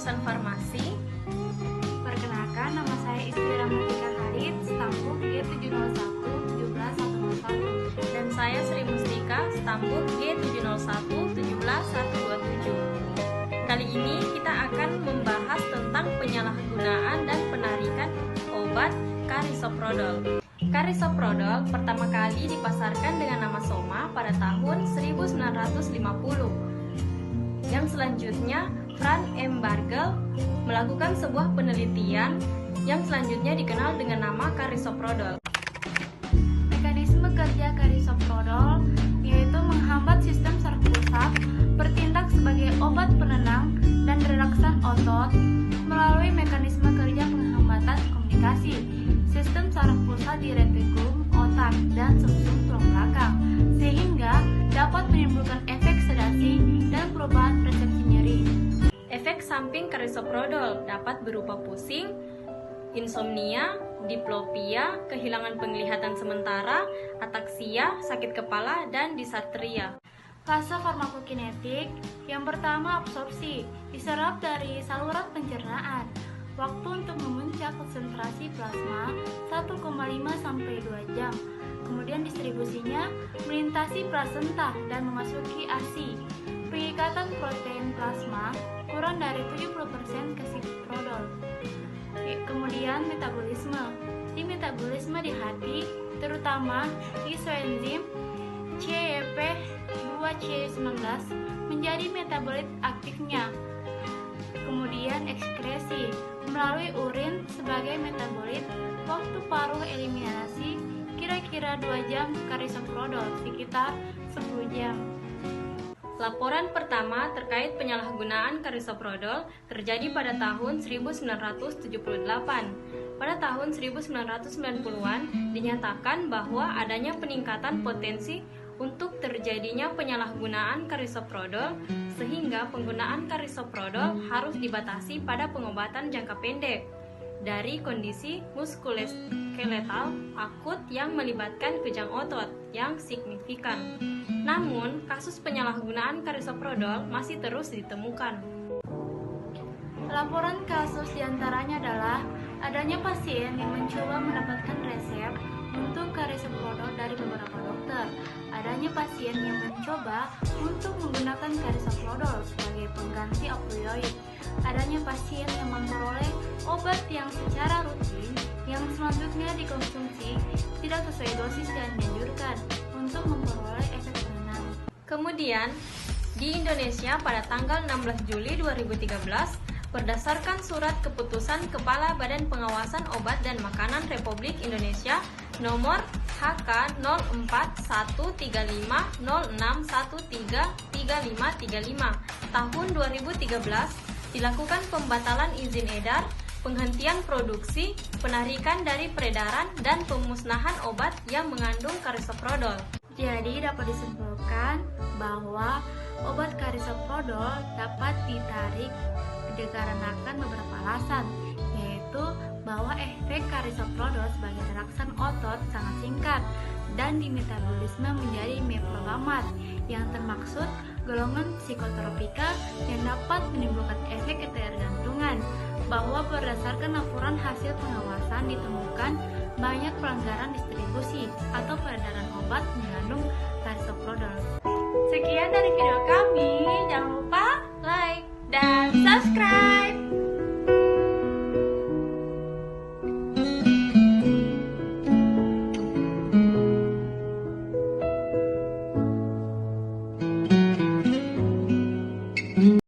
jurusan farmasi. Perkenalkan, nama saya Istri Rahmatika Khalid, stambuk G701-17101. Dan saya Sri Mustika, stambuk G701-17127. Kali ini kita akan membahas tentang penyalahgunaan dan penarikan obat Carisoprodol. Carisoprodol pertama kali dipasarkan dengan nama Soma pada tahun 1950. Yang selanjutnya, Frank M. Bargel melakukan sebuah penelitian yang selanjutnya dikenal dengan nama Carisoprodol. Mekanisme kerja Carisoprodol yaitu menghambat sistem saraf pusat bertindak sebagai obat penenang dan relaksan otot melalui mekanisme kerja penghambatan komunikasi sistem saraf pusat di retikulum otak dan sumsum tulang belakang, sehingga dapat menimbulkan efek sedasi dan perubahan persepsi nyeri. Efek samping Carisoprodol dapat berupa pusing, insomnia, diplopia, kehilangan penglihatan sementara, ataksia, sakit kepala, dan disartria. Fase farmakokinetik yang pertama absorpsi, diserap dari saluran pencernaan. Waktu untuk memuncak konsentrasi plasma 1,5 sampai 2 jam. Kemudian distribusinya melintasi plasenta dan memasuki ASI. Pengikatan protein plasma kurang dari 70% ke Carisoprodol. Kemudian metabolisme. Di metabolisme di hati, terutama isoenzim CYP2C19 menjadi metabolit aktifnya. Kemudian ekskresi melalui urin sebagai metabolit. Waktu paruh eliminasi kira-kira 2 jam Carisoprodol, sekitar 10 jam. Laporan pertama terkait penyalahgunaan Carisoprodol terjadi pada tahun 1978. Pada tahun 1990-an dinyatakan bahwa adanya peningkatan potensi untuk terjadinya penyalahgunaan Carisoprodol, sehingga penggunaan Carisoprodol harus dibatasi pada pengobatan jangka pendek dari kondisi muskuloskeletal akut yang melibatkan kejang otot yang signifikan. Namun, kasus penyalahgunaan Carisoprodol masih terus ditemukan. Laporan kasus diantaranya adalah adanya pasien yang mencoba mendapatkan resep untuk Carisoprodol dari beberapa dokter. Adanya pasien yang mencoba untuk menggunakan Carisoprodol sebagai pengganti opioid. Adanya pasien yang memperoleh obat yang secara rutin yang selanjutnya dikonsumsi tidak sesuai dosis yang dianjurkan untuk memperoleh efek penenang. Kemudian, di Indonesia pada tanggal 16 Juli 2013, berdasarkan surat keputusan Kepala Badan Pengawasan Obat dan Makanan Republik Indonesia nomor HK 04135061335535 tahun 2013 dilakukan pembatalan izin edar, penghentian produksi, penarikan dari peredaran, dan pemusnahan obat yang mengandung Carisoprodol. Jadi dapat disimpulkan bahwa obat Carisoprodol dapat ditarik dikarenakan beberapa alasan, yaitu bahwa efek Carisoprodol sebagai relaksan otot sangat singkat dan di metabolisme menjadi meprolamat yang termaksud golongan psikotropika yang dapat menimbulkan efek ketergantungan, bahwa berdasarkan laporan hasil pengawasan ditemukan banyak pelanggaran distribusi atau peredaran obat mengandung Carisoprodol. Sekian dari video